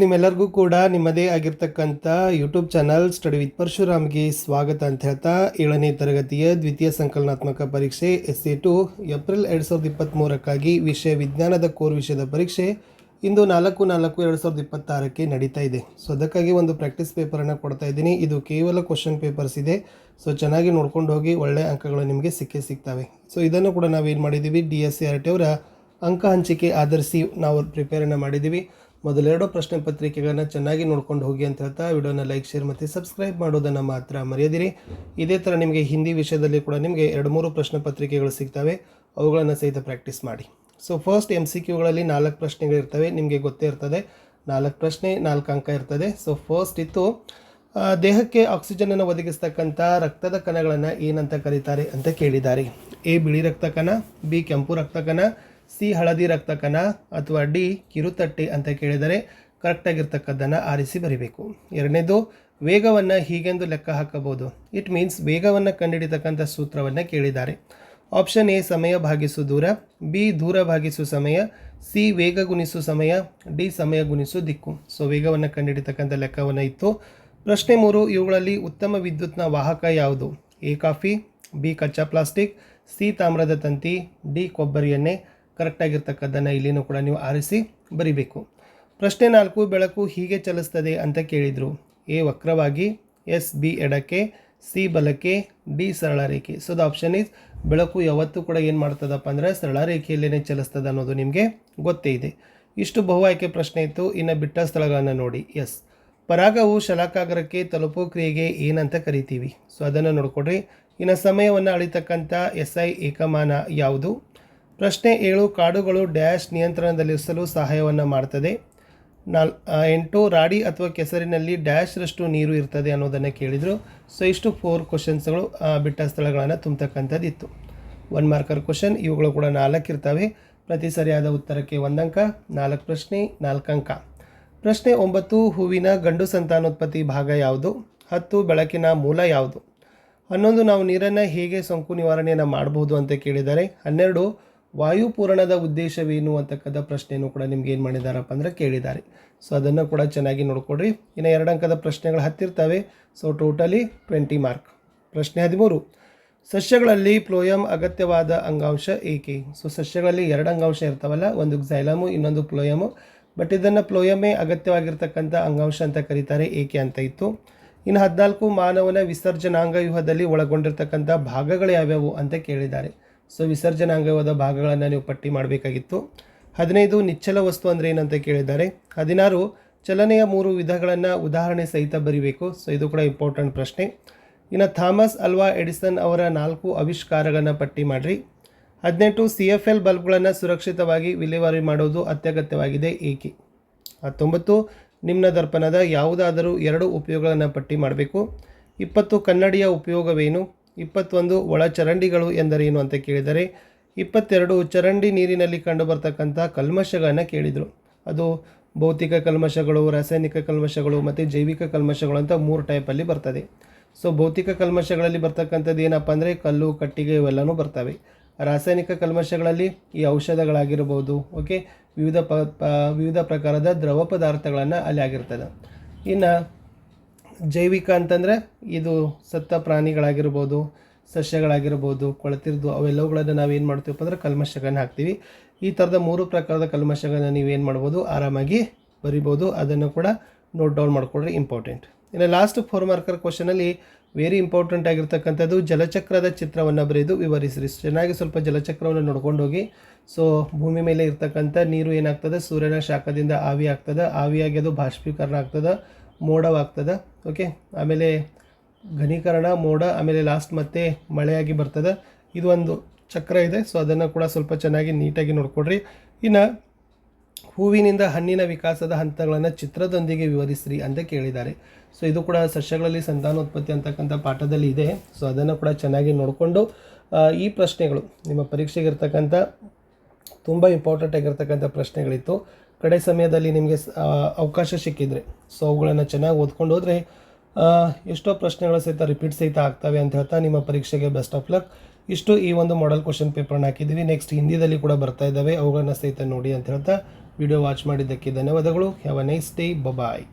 ನಿಮ್ಮೆಲ್ಲರಿಗೂ ಕೂಡ ನಿಮ್ಮದೇ ಆಗಿರ್ತಕ್ಕಂಥ ಯೂಟ್ಯೂಬ್ ಚಾನಲ್ ಸ್ಟಡಿ ವಿತ್ ಪರಶುರಾಮ್ಗೆ ಸ್ವಾಗತ ಅಂತ ಹೇಳ್ತಾ 7ನೇ ತರಗತಿಯ ದ್ವಿತೀಯ ಸಂಕಲನಾತ್ಮಕ ಪರೀಕ್ಷೆ SA2 ಏಪ್ರಿಲ್ 2023ಕ್ಕಾಗಿ ವಿಷಯ ವಿಜ್ಞಾನದ ಕೋರ್ ವಿಷಯದ ಪರೀಕ್ಷೆ ಇಂದು 4/4/2026ಕ್ಕೆ ನಡೀತಾ ಇದೆ. ಸೊ ಅದಕ್ಕಾಗಿ ಒಂದು ಪ್ರಾಕ್ಟೀಸ್ ಪೇಪರನ್ನು ಕೊಡ್ತಾ ಇದ್ದೀನಿ. ಇದು ಕೇವಲ ಕ್ವಶನ್ ಪೇಪರ್ಸ್ ಇದೆ. ಸೊ ಚೆನ್ನಾಗಿ ನೋಡ್ಕೊಂಡು ಹೋಗಿ ಒಳ್ಳೆ ಅಂಕಗಳು ನಿಮಗೆ ಸಿಗ್ತವೆ. ಸೊ ಇದನ್ನು ಕೂಡ ನಾವೇನು ಮಾಡಿದ್ದೀವಿ, DSCRT ಅವರ ಅಂಕ ಹಂಚಿಕೆ ಆಧರಿಸಿ ನಾವು ಪ್ರಿಪೇರನ್ನು ಮಾಡಿದ್ದೀವಿ. ಮೊದಲೆರಡು ಪ್ರಶ್ನೆ ಪತ್ರಿಕೆಗಳನ್ನು ಚೆನ್ನಾಗಿ ನೋಡ್ಕೊಂಡು ಹೋಗಿ ಅಂತ ಹೇಳ್ತಾ ವಿಡಿಯೋನ ಲೈಕ್, ಶೇರ್ ಮತ್ತು ಸಬ್ಸ್ಕ್ರೈಬ್ ಮಾಡೋದನ್ನು ಮಾತ್ರ ಮರೆಯದಿರಿ. ಇದೇ ಥರ ನಿಮಗೆ ಹಿಂದಿ ವಿಷಯದಲ್ಲಿ ಕೂಡ ನಿಮಗೆ 2-3 ಪ್ರಶ್ನೆ ಪತ್ರಿಕೆಗಳು ಸಿಗ್ತವೆ, ಅವುಗಳನ್ನು ಸಹಿತ ಪ್ರಾಕ್ಟೀಸ್ ಮಾಡಿ. ಸೊ ಫಸ್ಟ್ MCQಗಳಲ್ಲಿ 4 ಪ್ರಶ್ನೆಗಳಿರ್ತವೆ, ನಿಮಗೆ ಗೊತ್ತೇ ಇರ್ತದೆ. 4 ಪ್ರಶ್ನೆ 4 ಅಂಕ ಇರ್ತದೆ. ಸೊ ಫಸ್ಟ್ ಇತ್ತು, ದೇಹಕ್ಕೆ ಆಕ್ಸಿಜನನ್ನು ಒದಗಿಸ್ತಕ್ಕಂಥ ರಕ್ತದ ಕಣಗಳನ್ನು ಏನಂತ ಕರೀತಾರೆ ಅಂತ ಕೇಳಿದ್ದಾರೆ. A ಬಿಳಿ ರಕ್ತ ಕಣ, B ಕೆಂಪು ರಕ್ತ ಕಣ, C ಹಳದಿ ರಕ್ತ ಕಣ ಅಥವಾ D ಕಿರುತಟ್ಟೆ ಅಂತ ಕೇಳಿದರೆ ಕರೆಕ್ಟಾಗಿರ್ತಕ್ಕದ್ದನ್ನು ಆರಿಸಿ ಬರೀಬೇಕು. ಎರಡನೇದು, ವೇಗವನ್ನು ಹೀಗೆಂದು ಲೆಕ್ಕ ಹಾಕಬಹುದು. ಇಟ್ ಮೀನ್ಸ್ ವೇಗವನ್ನು ಕಂಡುಹಿಡಿತಕ್ಕಂಥ ಸೂತ್ರವನ್ನು ಕೇಳಿದ್ದಾರೆ. ಆಪ್ಷನ್ A ಸಮಯ ಭಾಗಿಸು ದೂರ, B ದೂರ ಭಾಗಿಸು ಸಮಯ, C ವೇಗ ಗುಣಿಸು ಸಮಯ, D ಸಮಯ ಗುಣಿಸು ದಿಕ್ಕು. ಸೊ ವೇಗವನ್ನು ಕಂಡುಹಿಡಿತಕ್ಕಂಥ ಲೆಕ್ಕವನ್ನು ಇತ್ತು. ಪ್ರಶ್ನೆ 3, ಇವುಗಳಲ್ಲಿ ಉತ್ತಮ ವಿದ್ಯುತ್ನ ವಾಹಕ ಯಾವುದು? A ಕಾಫಿ, B ಕಚ್ಚಾ ಪ್ಲಾಸ್ಟಿಕ್, C ತಾಮ್ರದ ತಂತಿ, D ಕೊಬ್ಬರಿ ಎಣ್ಣೆ. ಕರೆಕ್ಟಾಗಿರ್ತಕ್ಕದ್ದನ್ನು ಇಲ್ಲಿನೂ ಕೂಡ ನೀವು ಆರಿಸಿ ಬರಿಬೇಕು. ಪ್ರಶ್ನೆ 4, ಬೆಳಕು ಹೀಗೆ ಚಲಿಸ್ತದೆ ಅಂತ ಕೇಳಿದರು. A ವಕ್ರವಾಗಿ, S B ಎಡಕ್ಕೆ, C ಬಲಕ್ಕೆ, D ಸರಳ ರೇಖೆ. ಸೊ ದ ಆಪ್ಷನ್ ಈಸ್, ಬೆಳಕು ಯಾವತ್ತೂ ಕೂಡ ಏನು ಮಾಡ್ತದಪ್ಪ ಅಂದರೆ ಸರಳ ರೇಖೆಯಲ್ಲೇ ಚಲಿಸ್ತದೆ ಅನ್ನೋದು ನಿಮಗೆ ಗೊತ್ತೇ ಇದೆ. ಇಷ್ಟು ಬಹು ಆಯ್ಕೆ ಪ್ರಶ್ನೆ ಇತ್ತು. ಇನ್ನು ಬಿಟ್ಟ ಸ್ಥಳಗಳನ್ನು ನೋಡಿ. ಎಸ್, ಪರಾಗವು ಶಲಾಕಾಗ್ರಕ್ಕೆ ತಲುಪೋ ಕ್ರಿಯೆಗೆ ಏನಂತ ಕರಿತೀವಿ? ಸೊ ಅದನ್ನು ನೋಡ್ಕೊಡ್ರಿ. ಇನ್ನು ಸಮಯವನ್ನು ಅಳಿತಕ್ಕಂಥ SI ಏಕಮಾನ ಯಾವುದು? ಪ್ರಶ್ನೆ 7, ಕಾಡುಗಳು ಡ್ಯಾಶ್ ನಿಯಂತ್ರಣದಲ್ಲಿರಿಸಲು ಸಹಾಯವನ್ನು ಮಾಡ್ತದೆ. 8, ರಾಡಿ ಅಥವಾ ಕೆಸರಿನಲ್ಲಿ ಡ್ಯಾಶ್ರಷ್ಟು ನೀರು ಇರ್ತದೆ ಅನ್ನೋದನ್ನು ಕೇಳಿದರು. ಸೊ ಇಷ್ಟು 4 ಕ್ವಶನ್ಸ್ಗಳು ಬಿಟ್ಟ ಸ್ಥಳಗಳನ್ನು ತುಂಬತಕ್ಕಂಥದ್ದು ಇತ್ತು. 1 ಮಾರ್ಕರ್ ಕ್ವಶನ್. ಇವುಗಳು ಕೂಡ 4 ಇರ್ತವೆ. ಪ್ರತಿ ಸರಿಯಾದ ಉತ್ತರಕ್ಕೆ 1 ಅಂಕ. 4 ಪ್ರಶ್ನೆ 4 ಅಂಕ. ಪ್ರಶ್ನೆ 9, ಹೂವಿನ ಗಂಡು ಸಂತಾನೋತ್ಪತ್ತಿ ಭಾಗ ಯಾವುದು? 10, ಬೆಳಕಿನ ಮೂಲ ಯಾವುದು? 11, ನಾವು ನೀರನ್ನು ಹೇಗೆ ಸೋಂಕು ನಿವಾರಣೆಯನ್ನು ಮಾಡಬಹುದು ಅಂತ ಕೇಳಿದ್ದಾರೆ. 12, ವಾಯುಪೂರಣದ ಉದ್ದೇಶವೇನು ಅಂತಕ್ಕಂಥ ಪ್ರಶ್ನೆಯನ್ನು ಕೂಡ ನಿಮ್ಗೆ ಏನು ಮಾಡಿದಾರಪ್ಪ ಅಂದರೆ ಕೇಳಿದ್ದಾರೆ. ಸೊ ಅದನ್ನು ಕೂಡ ಚೆನ್ನಾಗಿ ನೋಡ್ಕೊಡ್ರಿ. ಇನ್ನು 2 ಅಂಕದ ಪ್ರಶ್ನೆಗಳು 10 ಇರ್ತವೆ. So totally 20 mark. ಪ್ರಶ್ನೆ 13, ಸಸ್ಯಗಳಲ್ಲಿ ಫ್ಲೋಯಮ್ ಅಗತ್ಯವಾದ ಅಂಗಾಂಶ ಏಕೆ? ಸೊ ಸಸ್ಯಗಳಲ್ಲಿ 2 ಅಂಗಾಂಶ ಇರ್ತಾವಲ್ಲ, ಒಂದು ಕ್ಸೈಲಮು, ಇನ್ನೊಂದು ಫ್ಲೋಯಮು. ಬಟ್ ಇದನ್ನು ಫ್ಲೋಯಮೇ ಅಗತ್ಯವಾಗಿರ್ತಕ್ಕಂಥ ಅಂಗಾಂಶ ಅಂತ ಕರೀತಾರೆ, ಏಕೆ ಅಂತ ಇತ್ತು. ಇನ್ನು 14, ಮಾನವನ ವಿಸರ್ಜನಾಂಗ ವ್ಯೂಹದಲ್ಲಿ ಒಳಗೊಂಡಿರ್ತಕ್ಕಂಥ ಭಾಗಗಳು ಯಾವ್ಯಾವು ಅಂತ ಕೇಳಿದ್ದಾರೆ. ಸೊ ವಿಸರ್ಜನಾಂಗವಾದ ಭಾಗಗಳನ್ನು ನೀವು ಪಟ್ಟಿ ಮಾಡಬೇಕಾಗಿತ್ತು. 15, ನಿಚ್ಚಲ ವಸ್ತು ಅಂದರೆ ಏನಂತ ಕೇಳಿದ್ದಾರೆ. 16, ಚಲನೆಯ 3 ವಿಧಗಳನ್ನು ಉದಾಹರಣೆ ಸಹಿತ ಬರೀಬೇಕು. ಸೊ ಇದು ಕೂಡ ಇಂಪಾರ್ಟೆಂಟ್ ಪ್ರಶ್ನೆ. ಇನ್ನು ಥಾಮಸ್ ಅಲ್ವಾ ಎಡಿಸನ್ ಅವರ 4 ಆವಿಷ್ಕಾರಗಳನ್ನು ಪಟ್ಟಿ ಮಾಡಿರಿ. 18, CFL ಬಲ್ಬ್ಗಳನ್ನು ಸುರಕ್ಷಿತವಾಗಿ ವಿಲೇವಾರಿ ಮಾಡೋದು ಅತ್ಯಗತ್ಯವಾಗಿದೆ, ಏಕೆ? 19, ನಿಮ್ನ ದರ್ಪಣದ ಯಾವುದಾದರೂ 2 ಉಪಯೋಗಗಳನ್ನು ಪಟ್ಟಿ ಮಾಡಬೇಕು. 20, ಕನ್ನಡಿಯ ಉಪಯೋಗವೇನು? 21, ಒಳಚರಂಡಿಗಳು ಎಂದರೇನು ಅಂತ ಕೇಳಿದರೆ. 22, ಚರಂಡಿ ನೀರಿನಲ್ಲಿ ಕಂಡುಬರ್ತಕ್ಕಂಥ ಕಲ್ಮಶಗಳನ್ನು ಕೇಳಿದರು. ಅದು ಭೌತಿಕ ಕಲ್ಮಶಗಳು, ರಾಸಾಯನಿಕ ಕಲ್ಮಶಗಳು ಮತ್ತು ಜೈವಿಕ ಕಲ್ಮಶಗಳು ಅಂತ 3 ಟೈಪಲ್ಲಿ ಬರ್ತದೆ. ಸೊ ಭೌತಿಕ ಕಲ್ಮಶಗಳಲ್ಲಿ ಬರ್ತಕ್ಕಂಥದ್ದು ಏನಪ್ಪ ಅಂದರೆ ಕಲ್ಲು, ಕಟ್ಟಿಗೆ ಇವೆಲ್ಲವೂ ಬರ್ತವೆ. ರಾಸಾಯನಿಕ ಕಲ್ಮಶಗಳಲ್ಲಿ ಈ ಔಷಧಗಳಾಗಿರ್ಬೋದು, ಓಕೆ, ವಿವಿಧ ಪ್ರಕಾರದ ದ್ರವ ಪದಾರ್ಥಗಳನ್ನು ಅಲ್ಲಿ ಆಗಿರ್ತದೆ. ಇನ್ನು ಜೈವಿಕ ಅಂತಂದರೆ ಇದು ಸತ್ತ ಪ್ರಾಣಿಗಳಾಗಿರ್ಬೋದು, ಸಸ್ಯಗಳಾಗಿರ್ಬೋದು, ಕೊಳೆತಿರ್ದು ಅವೆಲ್ಲವುಗಳನ್ನು ನಾವೇನು ಮಾಡ್ತೀವಪ್ಪ ಅಂದರೆ ಕಲ್ಮಶಗಳನ್ನು ಹಾಕ್ತೀವಿ. ಈ ಥರದ 3 ಪ್ರಕಾರದ ಕಲ್ಮಶಗಳನ್ನು ನೀವೇನು ಮಾಡ್ಬೋದು, ಆರಾಮಾಗಿ ಬರಿಬೋದು. ಅದನ್ನು ಕೂಡ ನೋಟ್ ಡೌನ್ ಮಾಡಿಕೊಡ್ರಿ, ಇಂಪಾರ್ಟೆಂಟ್. ಇನ್ನು ಲಾಸ್ಟ್ 4 ಮಾರ್ಕರ್ ಕ್ವಶನಲ್ಲಿ ವೆರಿ ಇಂಪಾರ್ಟೆಂಟ್ ಆಗಿರ್ತಕ್ಕಂಥದ್ದು ಜಲಚಕ್ರದ ಚಿತ್ರವನ್ನು ಬರೆದು ವಿವರಿಸಿರಿ. ಚೆನ್ನಾಗಿ ಸ್ವಲ್ಪ ಜಲಚಕ್ರವನ್ನು ನೋಡ್ಕೊಂಡು ಹೋಗಿ. ಸೊ ಭೂಮಿ ಮೇಲೆ ಇರ್ತಕ್ಕಂಥ ನೀರು ಏನಾಗ್ತದೆ, ಸೂರ್ಯನ ಶಾಖದಿಂದ ಆವಿ ಆಗ್ತದೆ, ಆವಿಯಾಗಿ ಅದು ಬಾಷ್ಪೀಕರಣ ಆಗ್ತದೆ, ಮೋಡವಾಗ್ತದೆ, ಓಕೆ, ಆಮೇಲೆ ಘನೀಕರಣ, ಮೋಡ, ಆಮೇಲೆ ಲಾಸ್ಟ್ ಮತ್ತೆ ಮಳೆಯಾಗಿ ಬರ್ತದೆ. ಇದು ಒಂದು ಚಕ್ರ ಇದೆ. ಸೊ ಅದನ್ನು ಕೂಡ ಸ್ವಲ್ಪ ಚೆನ್ನಾಗಿ ನೀಟಾಗಿ ನೋಡ್ಕೊಡ್ರಿ. ಇನ್ನು ಹೂವಿನಿಂದ ಹಣ್ಣಿನ ವಿಕಾಸದ ಹಂತಗಳನ್ನು ಚಿತ್ರದೊಂದಿಗೆ ವಿವರಿಸ್ರಿ ಅಂತ ಕೇಳಿದ್ದಾರೆ. ಸೊ ಇದು ಕೂಡ ಸಸ್ಯಗಳಲ್ಲಿ ಸಂತಾನೋತ್ಪತ್ತಿ ಅಂತಕ್ಕಂಥ ಪಾಠದಲ್ಲಿ ಇದೆ. ಸೊ ಅದನ್ನು ಕೂಡ ಚೆನ್ನಾಗಿ ನೋಡಿಕೊಂಡು ಈ ಪ್ರಶ್ನೆಗಳು ನಿಮ್ಮ ಪರೀಕ್ಷೆಗೆ ಇರ್ತಕ್ಕಂಥ ತುಂಬ ಇಂಪಾರ್ಟೆಂಟ್ ಆಗಿರ್ತಕ್ಕಂಥ ಪ್ರಶ್ನೆಗಳಿತ್ತು. ಕಡೆ ಸಮಯದಲ್ಲಿ ನಿಮಗೆ ಅವಕಾಶ ಸಿಕ್ಕಿದರೆ ಸೊ ಅವುಗಳನ್ನು ಚೆನ್ನಾಗಿ ಓದ್ಕೊಂಡು ಹೋದರೆ ಎಷ್ಟೋ ಪ್ರಶ್ನೆಗಳು ಸಹಿತ ರಿಪೀಟ್ ಸಹಿತ ಆಗ್ತವೆ ಅಂತ ಹೇಳ್ತಾ ನಿಮ್ಮ ಪರೀಕ್ಷೆಗೆ ಬೆಸ್ಟ್ ಆಫ್ ಲಕ್. ಇಷ್ಟು ಈ ಒಂದು ಮಾಡೆಲ್ ಕ್ವಶನ್ ಪೇಪರ್ನ ಹಾಕಿದ್ದೀವಿ. ನೆಕ್ಸ್ಟ್ ಹಿಂದಿದಲ್ಲಿ ಕೂಡ ಬರ್ತಾ ಇದ್ದಾವೆ, ಅವುಗಳನ್ನ ಸಹಿತ ನೋಡಿ ಅಂತ ಹೇಳ್ತಾ ವಿಡಿಯೋ ವಾಚ್ ಮಾಡಿದ್ದಕ್ಕೆ ಧನ್ಯವಾದಗಳು. Have a nice day. Bye.